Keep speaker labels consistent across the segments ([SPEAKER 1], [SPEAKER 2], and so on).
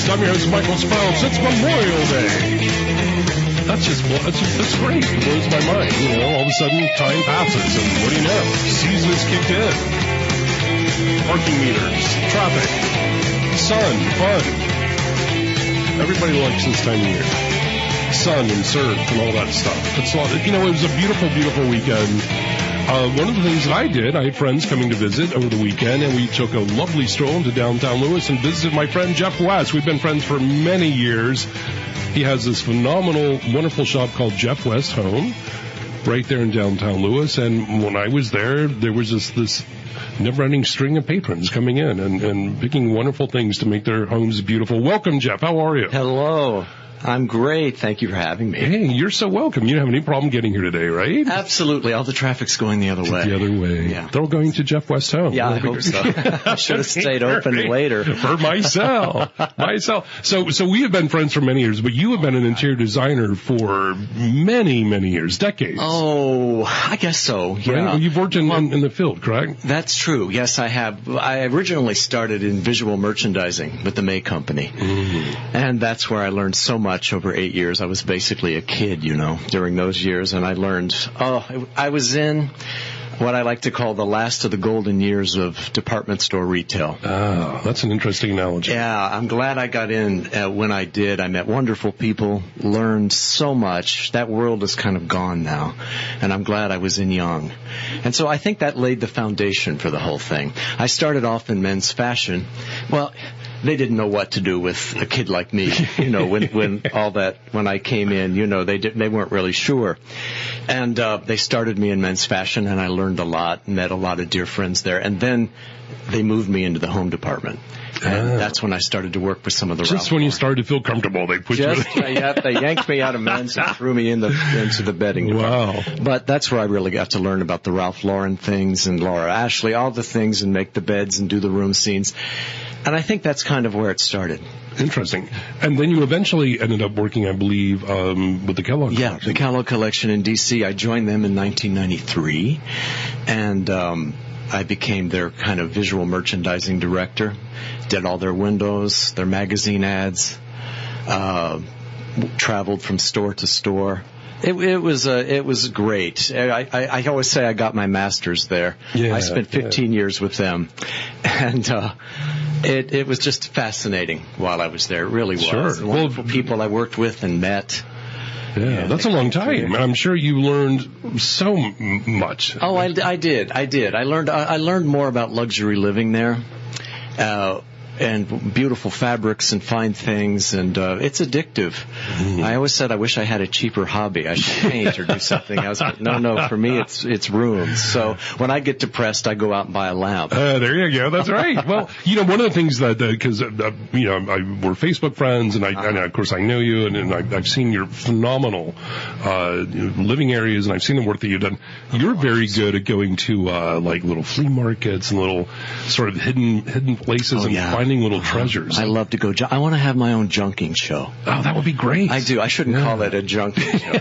[SPEAKER 1] I'm your host, Michael Sprouse. It's Memorial Day. That's great. It blows my mind. You know, all of a sudden, time passes, and what do you know? Season has kicked in. Parking meters, traffic, sun, fun. Everybody likes this time of year. Sun and surf and all that stuff. It's a lot. You know, it was a beautiful, beautiful weekend. One of the things that I did, I had friends coming to visit over the weekend, and we took a lovely stroll into downtown Lewes and visited my friend Jeff West. We've been friends for many years. He has this phenomenal, wonderful shop called Jeff West Home right there in downtown Lewes. And when I was there was this never-ending string of patrons coming in and picking wonderful things to make their homes beautiful. Welcome, Jeff. How are you?
[SPEAKER 2] Hello. I'm great. Thank you for having me.
[SPEAKER 1] Hey, you're so welcome. You don't have any problem getting here today, right?
[SPEAKER 2] Absolutely. All the traffic's going the other way.
[SPEAKER 1] The other way.
[SPEAKER 2] Yeah.
[SPEAKER 1] They're all going to Jeff West Home.
[SPEAKER 2] Yeah, I hope so. I should have stayed open later.
[SPEAKER 1] For myself. So we have been friends for many years, but you have been an interior designer for many, many years, decades.
[SPEAKER 2] Oh, I guess so. Yeah.
[SPEAKER 1] Right? Well, you've worked in the field, correct?
[SPEAKER 2] That's true. Yes, I have. I originally started in visual merchandising with the May Company. Mm-hmm. And that's where I learned so much over 8 years. I was basically a kid, you know, during those years, and I learned, I was in what I like to call the last of the golden years of department store retail.
[SPEAKER 1] Oh, that's an interesting analogy.
[SPEAKER 2] Yeah, I'm glad I got in when I did. I met wonderful people, learned so much. That world is kind of gone now, and I'm glad I was in young. And so I think that laid the foundation for the whole thing. I started off in men's fashion. Well, they didn't know what to do with a kid like me, you know, when I came in, you know, they weren't really sure. And they started me in men's fashion, and I learned a lot, met a lot of dear friends there. And then they moved me into the home department. And that's when I started to work with some of the
[SPEAKER 1] Just when you started to feel comfortable, they put you in.
[SPEAKER 2] Yeah, they yanked me out of men's and threw me into the bedding department.
[SPEAKER 1] Wow.
[SPEAKER 2] But that's where I really got to learn about the Ralph Lauren things and Laura Ashley, all the things, and make the beds and do the room scenes. And I think that's kind of where it started.
[SPEAKER 1] Interesting. And then you eventually ended up working, I believe, with the Kellogg collection.
[SPEAKER 2] Yeah, the Kellogg collection in D.C. I joined them in 1993, and I became their kind of visual merchandising director, did all their windows, their magazine ads, traveled from store to store. It was great. I always say I got my master's there.
[SPEAKER 1] Yeah,
[SPEAKER 2] I spent 15 years with them, and it was just fascinating while I was there. It really was.
[SPEAKER 1] Sure.
[SPEAKER 2] Wonderful people I worked with and met.
[SPEAKER 1] Yeah, that's a long time. I'm sure you learned so much.
[SPEAKER 2] Oh, I did. I learned more about luxury living there. And beautiful fabrics and fine things, and it's addictive. Mm. I always said I wish I had a cheaper hobby. I should paint or do something else. But no, for me it's rooms. So when I get depressed, I go out and buy a lamp.
[SPEAKER 1] There you go. That's right. Well, you know, one of the things that because you know, we're Facebook friends, and and of course I know you, and I've seen your phenomenal living areas, and I've seen the work that you've done. You're very good at going to like little flea markets and little sort of hidden places and finding little treasures.
[SPEAKER 2] I love to go. I want to have my own junking show.
[SPEAKER 1] Oh, that would be great.
[SPEAKER 2] I do. I shouldn't call it a junking show.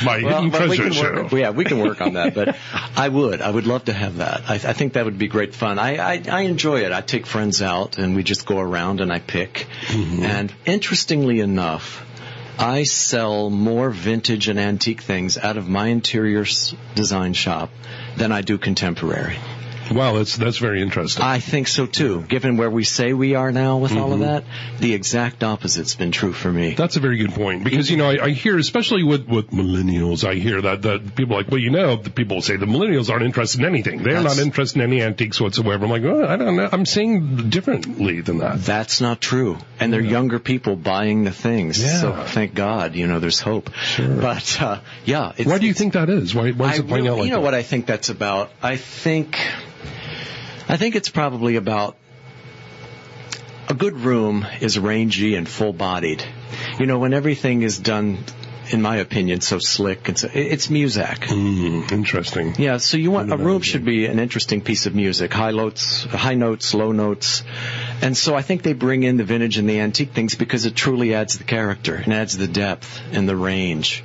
[SPEAKER 1] My hidden treasure show.
[SPEAKER 2] We can work on that. But I would love to have that. I think that would be great fun. I enjoy it. I take friends out and we just go around and I pick. Mm-hmm. And interestingly enough, I sell more vintage and antique things out of my interior design shop than I do contemporary.
[SPEAKER 1] Wow, that's very interesting.
[SPEAKER 2] I think so, too. Given where we say we are now with all of that, the exact opposite's been true for me.
[SPEAKER 1] That's a very good point. Because, you know, I hear, especially with millennials, I hear that people are like, well, you know, the people say the millennials aren't interested in anything. They're not interested in any antiques whatsoever. I'm like, oh, I don't know. I'm seeing differently than that.
[SPEAKER 2] That's not true. And they're younger people buying the things. Yeah. So thank God, you know, there's hope. Sure. But,
[SPEAKER 1] why do you think that is? Why is it playing out like that?
[SPEAKER 2] You know what I think that's about? I think it's probably about a good room is rangy and full-bodied. You know, when everything is done, in my opinion, so slick, it's music.
[SPEAKER 1] Interesting.
[SPEAKER 2] Yeah, so you want a room should be an interesting piece of music. High notes, low notes, And so I think they bring in the vintage and the antique things because it truly adds the character and adds the depth and the range.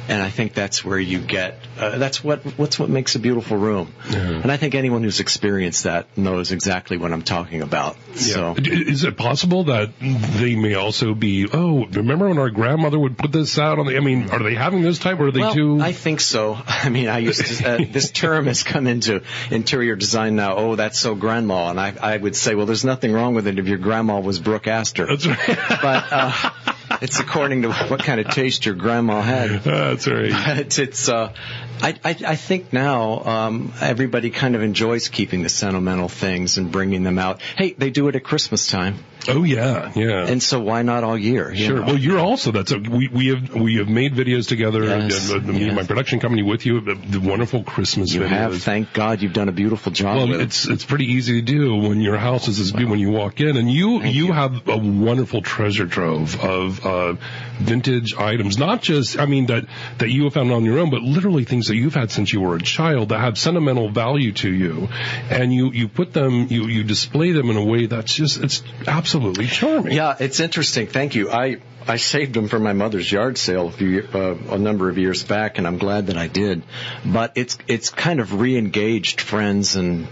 [SPEAKER 2] And I think that's where you get, that's what makes a beautiful room. Yeah. And I think anyone who's experienced that knows exactly what I'm talking about. Yeah. So,
[SPEAKER 1] is it possible that they may also be, remember when our grandmother would put this out on the, are they having this type, or are they too?
[SPEAKER 2] I think so. I used to, this term has come into interior design now, that's so grandma. And I would say, well, there's nothing wrong with it if your grandma was Brooke Astor.
[SPEAKER 1] That's right.
[SPEAKER 2] But, it's according to what kind of taste your grandma had.
[SPEAKER 1] That's right.
[SPEAKER 2] But it's, I think now, everybody kind of enjoys keeping the sentimental things and bringing them out. Hey, they do it at Christmas time.
[SPEAKER 1] Oh yeah, yeah.
[SPEAKER 2] And so why not all year?
[SPEAKER 1] Sure. Well, you're also, we have made videos together,
[SPEAKER 2] yes.
[SPEAKER 1] and me and my production company with you, the wonderful Christmas videos.
[SPEAKER 2] You have, thank God, you've done a beautiful job.
[SPEAKER 1] Well, it's pretty easy to do when your house is as big when you walk in, and you have a wonderful treasure trove of vintage items, not just that you have found on your own, but literally things that you've had since you were a child that have sentimental value to you, and you put them, you display them in a way that's just, it's absolutely charming.
[SPEAKER 2] Yeah, it's interesting. Thank you. I saved them for my mother's yard sale a number of years back, and I'm glad that I did. But it's kind of re-engaged friends and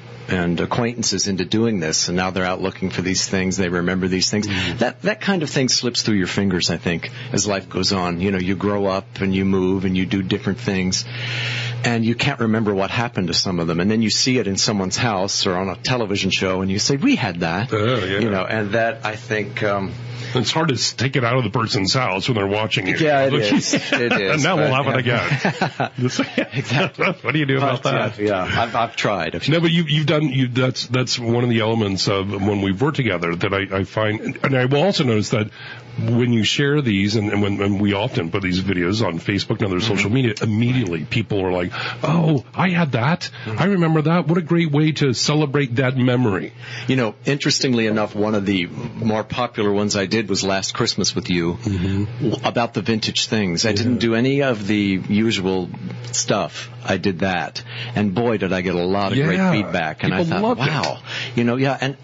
[SPEAKER 2] acquaintances into doing this, and now they're out looking for these things. They remember these things. Mm-hmm. That kind of thing slips through your fingers, I think, as life goes on. You grow up and you move and you do different things, and you can't remember what happened to some of them. And then you see it in someone's house or on a television show, and you say, "We had that."
[SPEAKER 1] Yeah.
[SPEAKER 2] And that, I think.
[SPEAKER 1] It's hard to take it out of the person's house when they're watching it.
[SPEAKER 2] Yeah, it is.
[SPEAKER 1] And now we'll have it again.
[SPEAKER 2] Exactly.
[SPEAKER 1] What do you do about that?
[SPEAKER 2] Yeah, I've tried.
[SPEAKER 1] No, but that's one of the elements of when we've worked together that I find, and I will also notice that when you share these, and when we often put these videos on Facebook and other social media, immediately people are like, "Oh, I had that. I remember that. What a great way to celebrate that memory."
[SPEAKER 2] Interestingly enough, one of the more popular ones I did was Last Christmas with You, about the vintage things. I didn't do any of the usual stuff. I did that, and boy, did I get a lot of great feedback. And
[SPEAKER 1] people
[SPEAKER 2] I thought,
[SPEAKER 1] wow,
[SPEAKER 2] and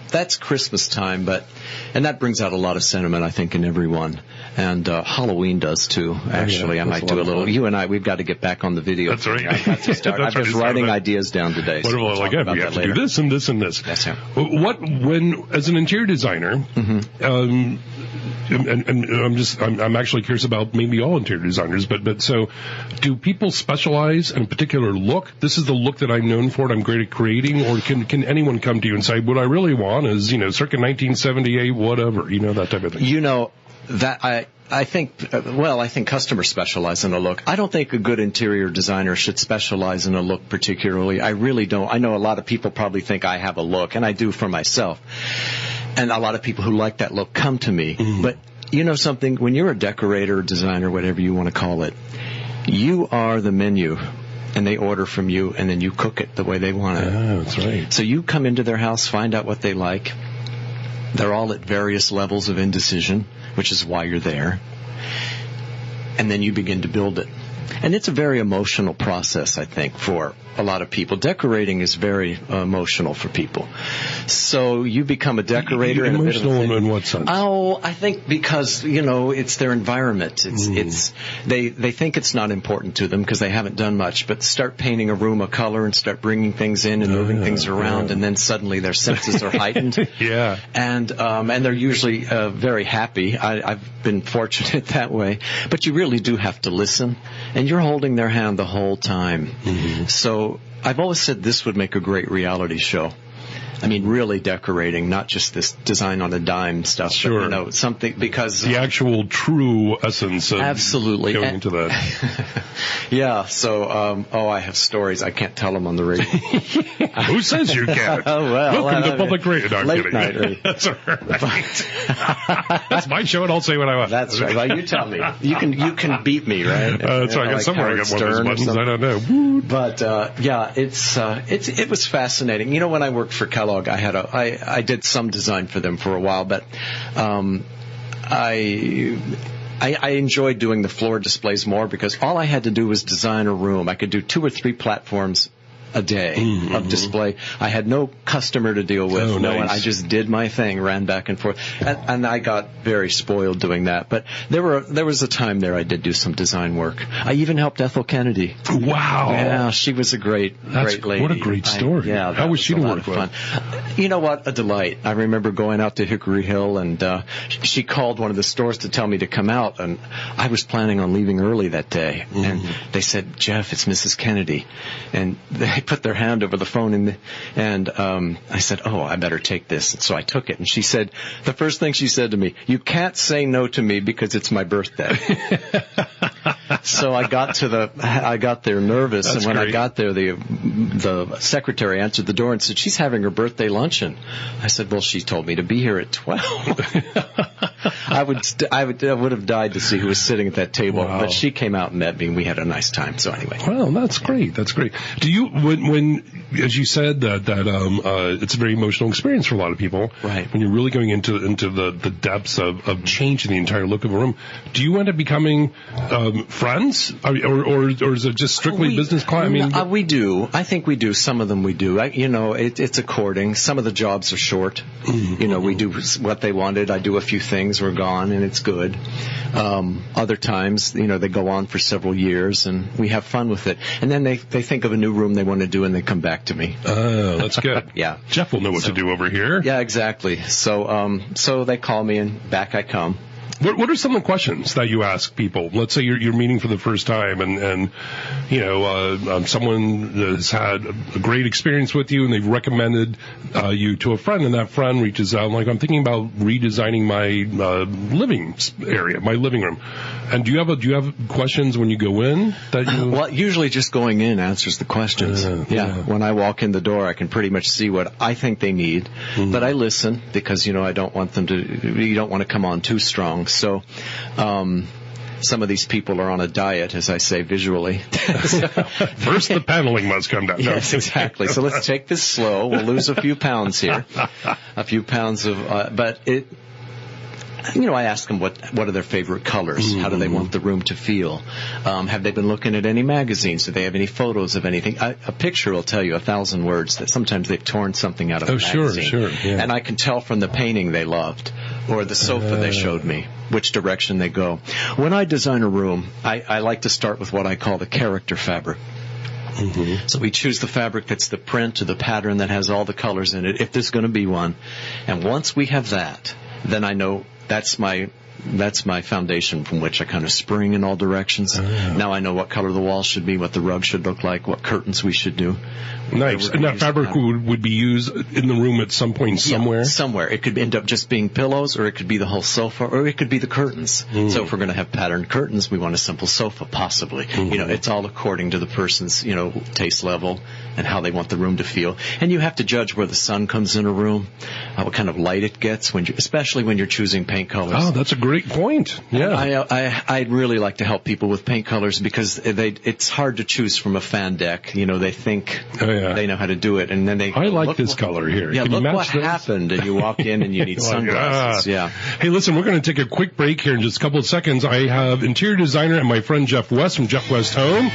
[SPEAKER 2] that's Christmas time, and that brings out a lot of sentiment, I think, in everyone. And Halloween does too. Actually, I might do a little. You and I, we've got to get back on the video.
[SPEAKER 1] That's right.
[SPEAKER 2] I'm just writing ideas down today.
[SPEAKER 1] So we'll we have to do this and this and this.
[SPEAKER 2] Yes, sir.
[SPEAKER 1] When as an interior designer, and I'm actually curious about maybe all interior designers, but so do people specialize in a particular look? This is the look that I'm known for and I'm great at creating, or can anyone come to you and say, what I really want is, circa 1978, whatever, that type of thing?
[SPEAKER 2] That I think customers specialize in a look. I don't think a good interior designer should specialize in a look particularly. I really don't. I know a lot of people probably think I have a look, and I do for myself. And a lot of people who like that look come to me. Mm-hmm. But something, when you're a decorator, designer, whatever you want to call it, you are the menu, and they order from you, and then you cook it the way they want it.
[SPEAKER 1] Oh, that's right.
[SPEAKER 2] So you come into their house, find out what they like. They're all at various levels of indecision, which is why you're there. And then you begin to build it. And it's a very emotional process, I think, for a lot of people. Decorating is very emotional for people. So you become a decorator.
[SPEAKER 1] Emotional in what sense?
[SPEAKER 2] Oh, I think because, it's their environment. They think it's not important to them because they haven't done much, but start painting a room a color and start bringing things in and moving things around, and then suddenly their senses are heightened.
[SPEAKER 1] Yeah.
[SPEAKER 2] And they're usually very happy. I've been fortunate that way. But you really do have to listen, and you're holding their hand the whole time. Mm-hmm. So I've always said this would make a great reality show. I mean, really decorating, not just this design on a dime stuff.
[SPEAKER 1] Sure.
[SPEAKER 2] But, something, because
[SPEAKER 1] the actual true essence of
[SPEAKER 2] absolutely
[SPEAKER 1] going into that.
[SPEAKER 2] Yeah. So, I have stories. I can't tell them on the radio.
[SPEAKER 1] Who says you can't?
[SPEAKER 2] Oh, well.
[SPEAKER 1] Welcome to public radio. No, I'm
[SPEAKER 2] late
[SPEAKER 1] kidding.
[SPEAKER 2] Night radio.
[SPEAKER 1] That's all right. That's my show, and I'll say what I want.
[SPEAKER 2] That's right. Well, you tell me. You can beat me, right?
[SPEAKER 1] That's right. I got somewhere I got one of those buttons. I don't know.
[SPEAKER 2] But it was fascinating. When I worked for Kellogg, I did some design for them for a while, but I enjoyed doing the floor displays more because all I had to do was design a room. I could do 2 or 3 platforms a day of display. I had no customer to deal with. No one. I just did my thing, ran back and forth, and I got very spoiled doing that. But there was a time there I did do some design work. I even helped Ethel Kennedy.
[SPEAKER 1] Wow.
[SPEAKER 2] Yeah, she was a great lady.
[SPEAKER 1] What a great story.
[SPEAKER 2] How
[SPEAKER 1] was she to work with?
[SPEAKER 2] You know what? A delight. I remember going out to Hickory Hill, and she called one of the stores to tell me to come out, and I was planning on leaving early that day. And they said, "Jeff, it's Mrs. Kennedy." And they put their hand over the phone, and I said, "Oh, I better take this." And so I took it, and she said, the first thing she said to me, "You can't say no to me because it's my birthday." So I got there nervous, and when I got there, the secretary answered the door and said, "She's having her birthday luncheon." I said, "Well, she told me to be here at 12. I would have died to see who was sitting at that table, but she came out and met me, and we had a nice time. So anyway.
[SPEAKER 1] Well, that's great. That's great. Do you, when as you said that it's a very emotional experience for a lot of people,
[SPEAKER 2] right?
[SPEAKER 1] When you're really going into the depths of changing the entire look of a room, do you end up becoming friends, or is it just strictly business client? I mean,
[SPEAKER 2] we do. I think we do. Some of them we do. It's a courting. Some of the jobs are short. We do what they wanted. I do a few things. We're gone, and it's good. Other times, they go on for several years, and we have fun with it. And then they think of a new room they want to do, and they come back to me.
[SPEAKER 1] Oh, that's good.
[SPEAKER 2] Yeah.
[SPEAKER 1] Jeff will know what to do over here.
[SPEAKER 2] Yeah, exactly. So they call me, and back I come.
[SPEAKER 1] What are some of the questions that you ask people? Let's say you're meeting for the first time, and someone has had a great experience with you, and they've recommended you to a friend, and that friend reaches out, like, I'm thinking about redesigning my living area, my living room. And do you have questions when you go in that you? Well,
[SPEAKER 2] usually just going in answers the questions. Yeah. When I walk in the door, I can pretty much see what I think they need, but I listen because I don't want them to. You don't want to come on too strong. So, some of these people are on a diet, as I say visually.
[SPEAKER 1] First, the paneling must come down.
[SPEAKER 2] Yes, exactly. So let's take this slow. We'll lose a few pounds here, a few pounds of. But it. I ask them what are their favorite colors? How do they want the room to feel? Have they been looking at any magazines? Do they have any photos of anything? A picture will tell you 1,000 words. That sometimes they've torn something out of a magazine.
[SPEAKER 1] Sure. Yeah.
[SPEAKER 2] And I can tell from the painting they loved or the sofa they showed me which direction they go. When I design a room, I like to start with what I call the character fabric. So we choose the fabric that's the print or the pattern that has all the colors in it, if there's going to be one. And once we have that, then I know that's my foundation from which I kind of spring in all directions. Now I know what color the walls should be, what the rug should look like, what curtains we should do.
[SPEAKER 1] Nice. And that fabric would be used in the room at some point somewhere?
[SPEAKER 2] Yeah, somewhere. It could end up just being pillows, or it could be the whole sofa, or it could be the curtains. So if we're going to have patterned curtains, we want a simple sofa, possibly. It's all according to the person's, taste level and how they want the room to feel. And you have to judge where the sun comes in a room, what kind of light it gets, especially when you're choosing paint colors.
[SPEAKER 1] Oh, that's a great point. Yeah.
[SPEAKER 2] I'd really like to help people with paint colors because it's hard to choose from a fan deck. They think they know how to do it, and then I
[SPEAKER 1] like this color here.
[SPEAKER 2] Yeah,
[SPEAKER 1] Can
[SPEAKER 2] look
[SPEAKER 1] you match
[SPEAKER 2] what
[SPEAKER 1] this?
[SPEAKER 2] happened, and you walk in and you need sunglasses. Yeah.
[SPEAKER 1] Hey, listen, we're going to take a quick break here in just a couple of seconds. I have interior designer and my friend Jeff West from Jeff West Home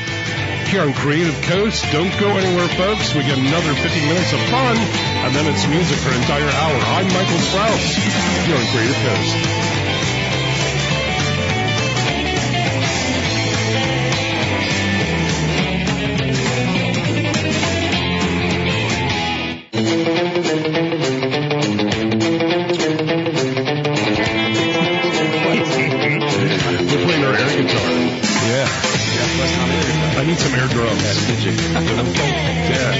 [SPEAKER 1] here on Creative Coast. Don't go anywhere, folks. We get another 15 minutes of fun, and then it's music for an entire hour. I'm Michael Sprouse here on Creative Coast. Air drums. Yeah.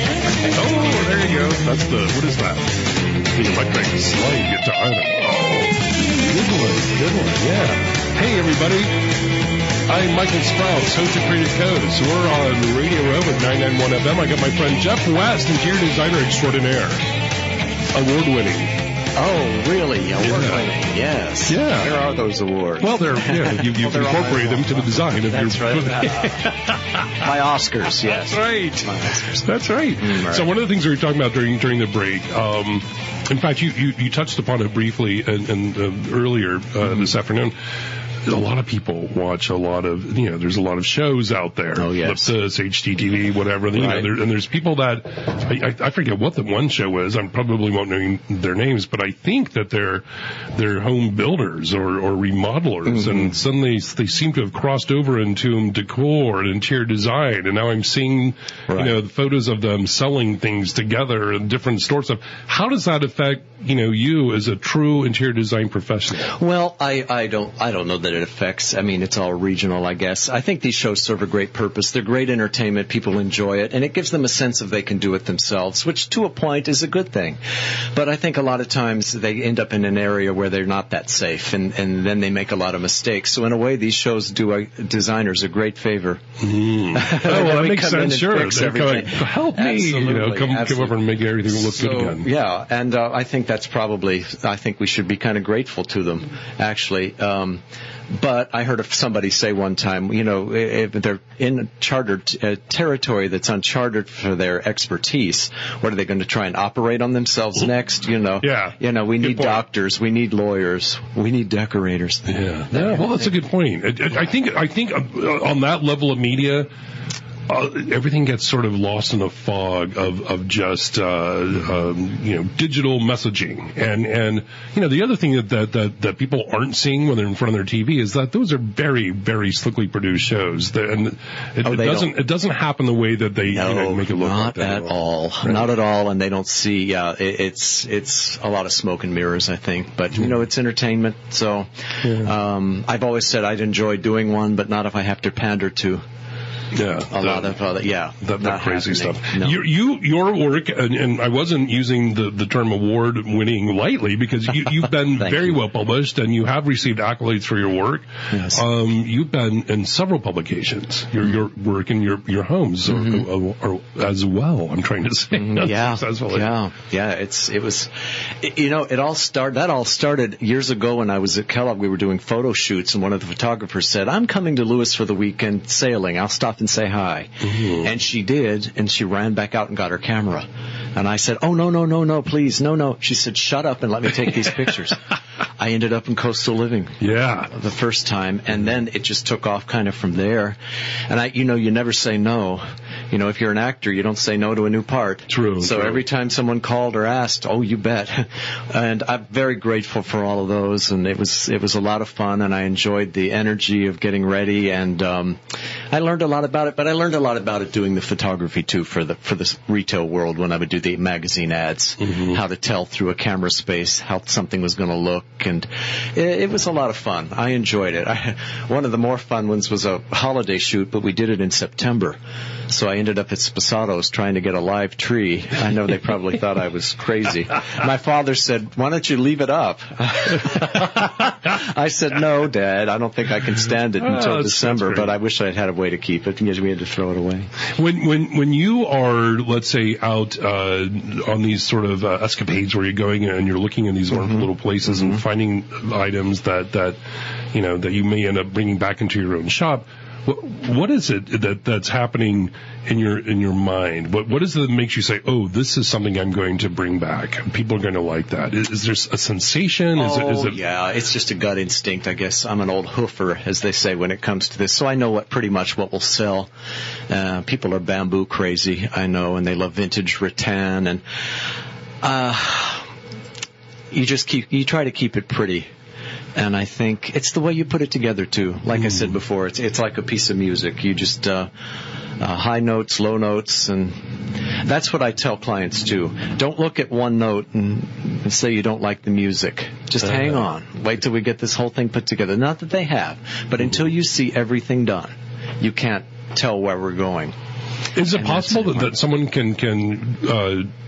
[SPEAKER 1] Oh, there you go. That's what is that? The electric slide guitar. Oh, good one. Yeah. Hey, everybody. I'm Michael Sprouse, host of Creative Codes. We're on Radio Row at 991 FM. I got my friend Jeff West, interior designer extraordinaire. Award-winning.
[SPEAKER 2] Oh, really? Award-winning, yes.
[SPEAKER 1] Yeah.
[SPEAKER 2] Where are those awards?
[SPEAKER 1] Well, you've incorporated them to the design of
[SPEAKER 2] That's
[SPEAKER 1] your...
[SPEAKER 2] Right. My Oscars, yes.
[SPEAKER 1] That's right.
[SPEAKER 2] My Oscars.
[SPEAKER 1] That's right.
[SPEAKER 2] Right.
[SPEAKER 1] So one of the things we were talking about during the break, in fact, you touched upon it briefly and earlier this afternoon. a lot of people watch a lot of, there's a lot of shows out there.
[SPEAKER 2] Oh, yes.
[SPEAKER 1] Lipsis, HGTV, whatever.
[SPEAKER 2] Right.
[SPEAKER 1] And there's people that, I forget what the one show is. I probably won't know their names, but I think that they're home builders or remodelers. And suddenly they seem to have crossed over into decor and interior design. And now I'm seeing, the photos of them selling things together in different stores. How does that affect, you as a true interior design professional?
[SPEAKER 2] Well, I don't know that it affects. I mean, it's all regional, I guess. I think these shows serve a great purpose. They're great entertainment. People enjoy it, and it gives them a sense of they can do it themselves, which to a point is a good thing. But I think a lot of times they end up in an area where they're not that safe, and then they make a lot of mistakes. So in a way, these shows do designers a great favor.
[SPEAKER 1] Oh, well, that makes sense. Sure, help me. Come over and make everything look good again.
[SPEAKER 2] Yeah, and I think that's probably. I think we should be kind of grateful to them, actually. But I heard of somebody say one time, if they're in chartered territory that's uncharted for their expertise, what are they going to try and operate on themselves next?
[SPEAKER 1] Yeah.
[SPEAKER 2] We need doctors, we need lawyers, we need decorators.
[SPEAKER 1] Yeah. Well, that's a good point. I think on that level of media, everything gets sort of lost in a fog of just digital messaging, and the other thing that people aren't seeing when they're in front of their TV is that those are very, very slickly produced shows, and it doesn't happen the way that they make it look.
[SPEAKER 2] Not at all, right. Not at all, and they don't see. It's a lot of smoke and mirrors, I think, but it's entertainment. So I've always said I'd enjoy doing one, but not if I have to pander to. That
[SPEAKER 1] crazy stuff.
[SPEAKER 2] No.
[SPEAKER 1] Your work, and I wasn't using the term award-winning lightly, because you've been very well published, and you have received accolades for your work.
[SPEAKER 2] Yes.
[SPEAKER 1] You've been in several publications. Your work in your homes or as well. I'm trying to say. Successfully.
[SPEAKER 2] Yeah. It all started years ago when I was at Kellogg. We were doing photo shoots, and one of the photographers said, "I'm coming to Lewes for the weekend sailing. I'll stop and say hi." And she did, and she ran back out and got her camera. And I said, "Oh, no, please, no." She said, "Shut up and let me take these pictures." I ended up in Coastal Living.
[SPEAKER 1] Yeah.
[SPEAKER 2] The first time, and then it just took off kind of from there. And you never say no. If you're an actor, you don't say no to a new part.
[SPEAKER 1] True.
[SPEAKER 2] So every time someone called or asked, oh, you bet. And I'm very grateful for all of those, and it was a lot of fun, and I enjoyed the energy of getting ready, and I learned a lot about it, but I learned a lot about it doing the photography too for the retail world when I would do the magazine ads, how to tell through a camera space how something was going to look, and it was a lot of fun. I enjoyed it. One of the more fun ones was a holiday shoot, but we did it in September. So I ended up at Sposato's trying to get a live tree. I know they probably thought I was crazy. My father said, "Why don't you leave it up?" I said, "No, Dad, I don't think I can stand it until December, but I wish I'd had a way to keep it because we had to throw it away."
[SPEAKER 1] When you are, let's say, out on these sort of escapades where you're going and you're looking in these wonderful little places and finding items that you may end up bringing back into your own shop, what is it that's happening in your mind? What is it that makes you say, "Oh, this is something I'm going to bring back. People are going to like that"? Is there a sensation?
[SPEAKER 2] Yeah, it's just a gut instinct, I guess. I'm an old hoofer, as they say, when it comes to this, so I know pretty much what will sell. People are bamboo crazy, I know, and they love vintage rattan, and you try to keep it pretty. And I think it's the way you put it together, too. Like I said before, it's like a piece of music. You just high notes, low notes, and that's what I tell clients, too. Don't look at one note and say you don't like the music. Just hang on. Wait till we get this whole thing put together. Not that they have, but until you see everything done, you can't tell where we're going.
[SPEAKER 1] Is it possible that someone can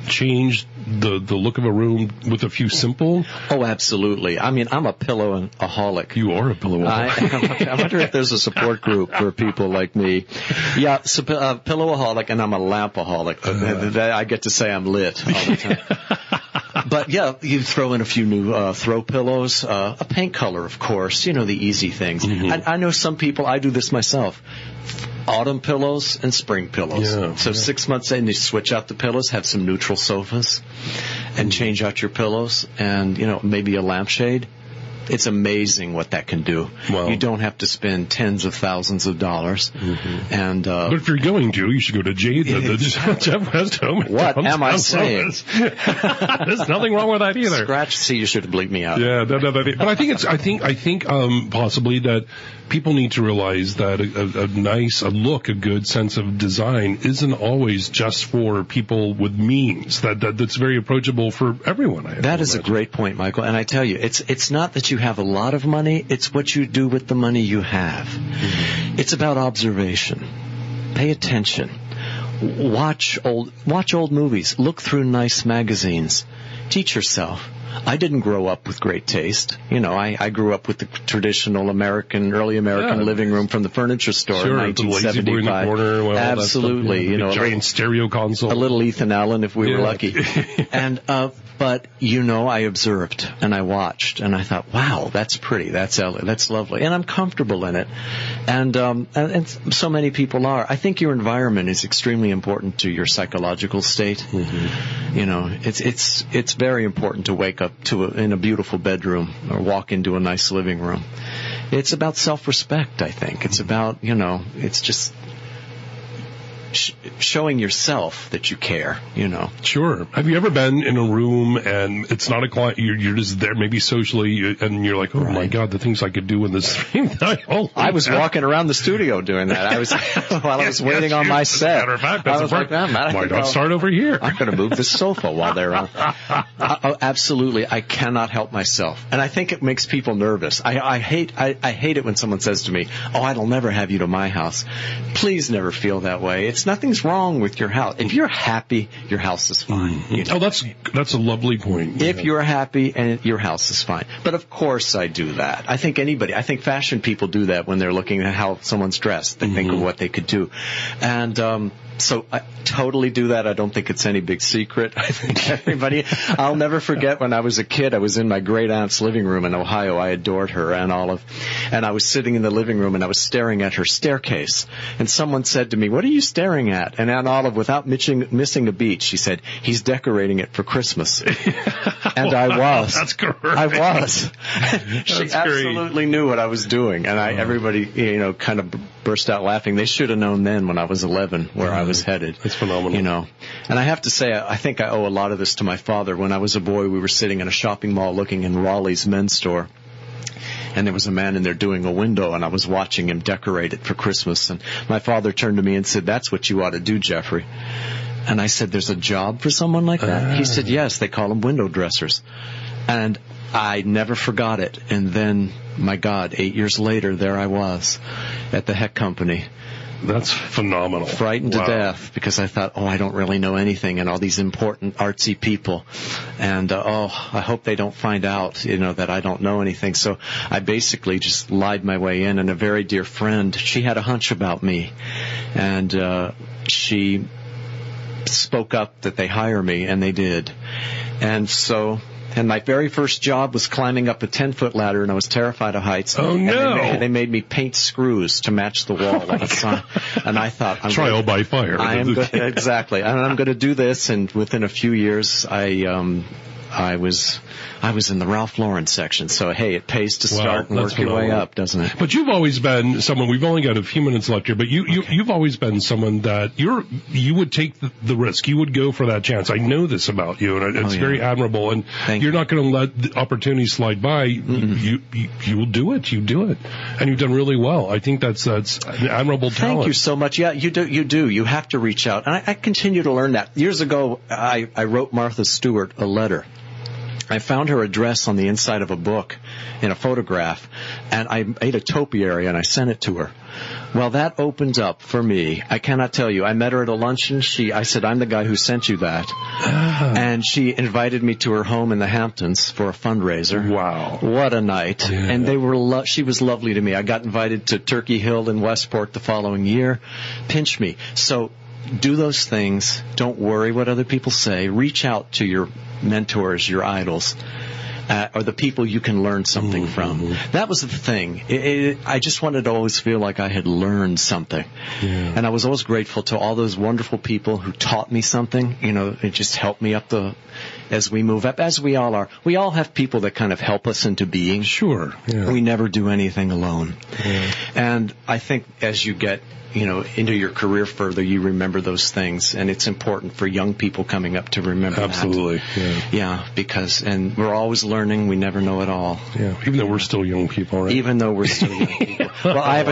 [SPEAKER 1] change the look of a room with a few simple?
[SPEAKER 2] Oh, absolutely. I mean, I'm a pillow-aholic.
[SPEAKER 1] You are a pillow-aholic.
[SPEAKER 2] I wonder if there's a support group for people like me. Yeah, so, pillow-aholic, and I'm a lamp-aholic. I get to say I'm lit all the time. But yeah, you throw in a few new throw pillows, a paint color, of course, the easy things. I know some people, I do this myself. Autumn pillows and spring pillows. Yeah, so 6 months in, you switch out the pillows, have some neutral sofas, and change out your pillows, and maybe a lampshade. It's amazing what that can do.
[SPEAKER 1] Wow.
[SPEAKER 2] You don't have to spend tens of thousands of dollars. And
[SPEAKER 1] but if you're going to, you should go to Jeff West Home.
[SPEAKER 2] What am I saying?
[SPEAKER 1] There's nothing wrong with that either.
[SPEAKER 2] Scratch. See, you should have bleeped me out.
[SPEAKER 1] Yeah, but I think possibly that people need to realize that a good sense of design isn't always just for people with means. That's very approachable for everyone.
[SPEAKER 2] That is a great point, Michael. And I tell you, it's not that you have a lot of money, it's what you do with the money you have. It's about observation. Pay attention. Watch old movies. Look through nice magazines. Teach yourself. I didn't grow up with great taste. I grew up with the traditional early American living room from the furniture store in 1975.
[SPEAKER 1] Corner,
[SPEAKER 2] absolutely.
[SPEAKER 1] A giant stereo console.
[SPEAKER 2] A little Ethan Allen if we were lucky. And, but I observed and I watched and I thought, wow, that's pretty. That's lovely. And I'm comfortable in it. And so many people are. I think your environment is extremely important to your psychological state. It's very important to wake up in a beautiful bedroom or walk into a nice living room. It's about self-respect, I think. It's about, it's just showing yourself that you care,
[SPEAKER 1] Sure. Have you ever been in a room and it's not a client, you're just there maybe socially and you're like, oh my God, the things I could do in this stream.
[SPEAKER 2] I was walking around the studio doing that. I was, while I was waiting on my set.
[SPEAKER 1] Matter of fact, why not start over here?
[SPEAKER 2] I'm going to move the sofa while they're on. Absolutely. I cannot help myself. And I think it makes people nervous. I hate it when someone says to me, oh, I'll never have you to my house. Please never feel that way. Nothing's wrong with your house. If you're happy, your house is fine.
[SPEAKER 1] Oh, that's a lovely point.
[SPEAKER 2] If you're happy, and your house is fine. But of course I do that. I think fashion people do that when they're looking at how someone's dressed. They think of what they could do. And so I totally do that. I don't think it's any big secret. I think I'll never forget when I was a kid, I was in my great aunt's living room in Ohio. I adored her, Aunt Olive. And I was sitting in the living room and I was staring at her staircase. And someone said to me, what are you staring at? And Aunt Olive, without missing a beat, she said, he's decorating it for Christmas. And I was.
[SPEAKER 1] That's correct.
[SPEAKER 2] I was. She absolutely knew what I was doing. And everybody, kind of burst out laughing. They should have known then when I was 11 where I was headed.
[SPEAKER 1] That's phenomenal.
[SPEAKER 2] And I have to say, I think I owe a lot of this to my father. When I was a boy, we were sitting in a shopping mall looking in Raleigh's men's store. And there was a man in there doing a window, and I was watching him decorate it for Christmas. And my father turned to me and said, that's what you ought to do, Jeffrey. And I said, there's a job for someone like that? He said, yes, they call them window dressers. And I never forgot it. And then, my God, 8 years later, there I was at the Heck Company.
[SPEAKER 1] That's phenomenal.
[SPEAKER 2] Frightened to death because I thought, I don't really know anything, and all these important artsy people. And, I hope they don't find out, that I don't know anything. So I basically just lied my way in, and a very dear friend, she had a hunch about me. And, she spoke up that they hire me, and they did. And so... And my very first job was climbing up a 10-foot ladder, and I was terrified of heights.
[SPEAKER 1] Oh, no.
[SPEAKER 2] And they made me paint screws to match the wall like a sign. And I thought...
[SPEAKER 1] Trial by fire.
[SPEAKER 2] Exactly. And I'm going to do this, and within a few years, I was in the Ralph Lauren section. So, hey, it pays to start and work your way up, doesn't it?
[SPEAKER 1] But you've always been someone, we've only got a few minutes left here, but you've always been someone that you would take the risk. You would go for that chance. I know this about you, and it's very admirable. And you're not going to let the opportunity slide by. You will do it. You do it. And you've done really well. I think that's an admirable talent.
[SPEAKER 2] Thank you so much. Yeah, you do. You have to reach out. And I continue to learn that. Years ago, I wrote Martha Stewart a letter. I found her address on the inside of a book in a photograph, and I made a topiary and I sent it to her. Well, that opened up for me. I cannot tell you. I met her at a luncheon. I said, I'm the guy who sent you that. And she invited me to her home in the Hamptons for a fundraiser.
[SPEAKER 1] Wow.
[SPEAKER 2] What a night. Yeah. And she was lovely to me. I got invited to Turkey Hill in Westport the following year. Pinch me. So do those things. Don't worry what other people say. Reach out to your mentors, your idols. or the people you can learn something from. That was the thing. I just wanted to always feel like I had learned something. Yeah. And I was always grateful to all those wonderful people who taught me something. It just helped me up as we move up, as we all are. We all have people that kind of help us into being.
[SPEAKER 1] Sure. Yeah.
[SPEAKER 2] We never do anything alone.
[SPEAKER 1] Yeah.
[SPEAKER 2] And I think as you get into your career further, you remember those things, and it's important for young people coming up to remember
[SPEAKER 1] Absolutely.
[SPEAKER 2] that. Yeah, and we're always learning. We never know it all.
[SPEAKER 1] Yeah, even though we're still young people, right?
[SPEAKER 2] Even though we're still young people. Well, I have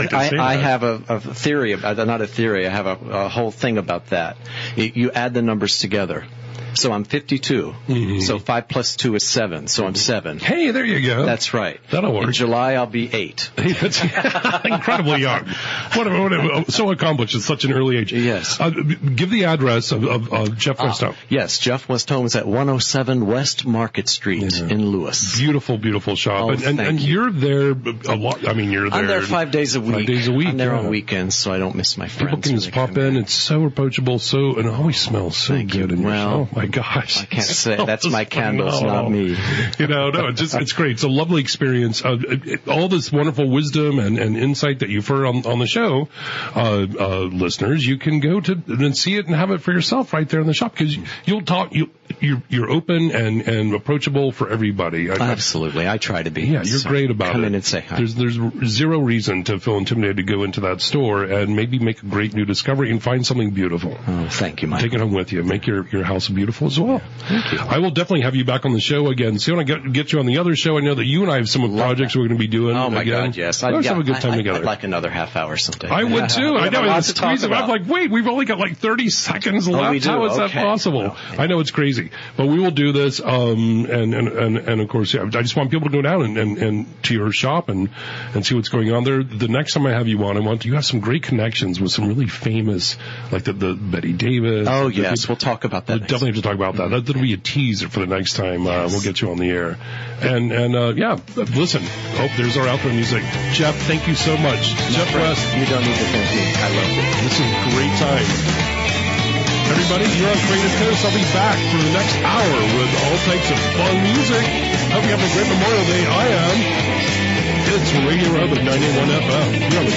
[SPEAKER 2] a theory not a theory. I have a whole thing about that. You add the numbers together. So I'm 52. Mm-hmm. So 5 plus 2 is 7. So I'm 7.
[SPEAKER 1] Hey, there you go.
[SPEAKER 2] That's right.
[SPEAKER 1] That'll work.
[SPEAKER 2] In July, I'll be 8.
[SPEAKER 1] Hey, that's incredibly young. What so accomplished at such an early age.
[SPEAKER 2] Yes.
[SPEAKER 1] Give the address of Jeff West Home.
[SPEAKER 2] Yes, Jeff West Home is at 107 West Market Street in Lewes.
[SPEAKER 1] Beautiful, beautiful shop.
[SPEAKER 2] Oh,
[SPEAKER 1] and you're there a lot. I mean, you're there.
[SPEAKER 2] I'm there 5 days a week.
[SPEAKER 1] 5 days a week.
[SPEAKER 2] I'm there on weekends, so I don't miss my friends.
[SPEAKER 1] People can just pop in. It's so approachable, and it always smells so good.
[SPEAKER 2] Well,
[SPEAKER 1] oh my gosh.
[SPEAKER 2] I can't say that's my candles, not me.
[SPEAKER 1] No, it's great. It's a lovely experience. All this wonderful wisdom and insight that you've heard on the show, listeners, you can go to and see it and have it for yourself right there in the shop, because you'll talk. You're open and approachable for everybody.
[SPEAKER 2] Absolutely, I try to be.
[SPEAKER 1] Yeah, you're great about it.
[SPEAKER 2] Come in and say hi.
[SPEAKER 1] There's zero reason to feel intimidated to go into that store and maybe make a great new discovery and find something beautiful.
[SPEAKER 2] Oh, thank you, Mike.
[SPEAKER 1] Take it home with you. Make your house beautiful as well.
[SPEAKER 2] Thank you.
[SPEAKER 1] I will definitely have you back on the show again soon. I get you on the other show. I know that you and I have some projects we're going to be doing.
[SPEAKER 2] Oh my
[SPEAKER 1] again.
[SPEAKER 2] God, yes.
[SPEAKER 1] Let's have a good time together.
[SPEAKER 2] I'd like another half hour someday.
[SPEAKER 1] I would too. I know. I'm like, wait, we've only got like 30 seconds left. How is that possible? Well, I know it's crazy, but we will do this. And of course, I just want people to go down and to your shop and see what's going on there. The next time I have you on, you have some great connections with some really famous, like the Betty Davis.
[SPEAKER 2] Oh yes, we'll talk about that.
[SPEAKER 1] We'll definitely have to talk about that. That'll be a teaser for the next time. We'll get you on the air. And listen. Oh, there's our outro music. Jeff, thank you so much. Jeff West.
[SPEAKER 2] You don't need to thank me. I loved it.
[SPEAKER 1] This is a great time. Everybody, you're on Creative Coast. I'll be back for the next hour with all types of fun music. Hope you have a great Memorial Day. I am. It's Radio Road of 91 FM. You're on the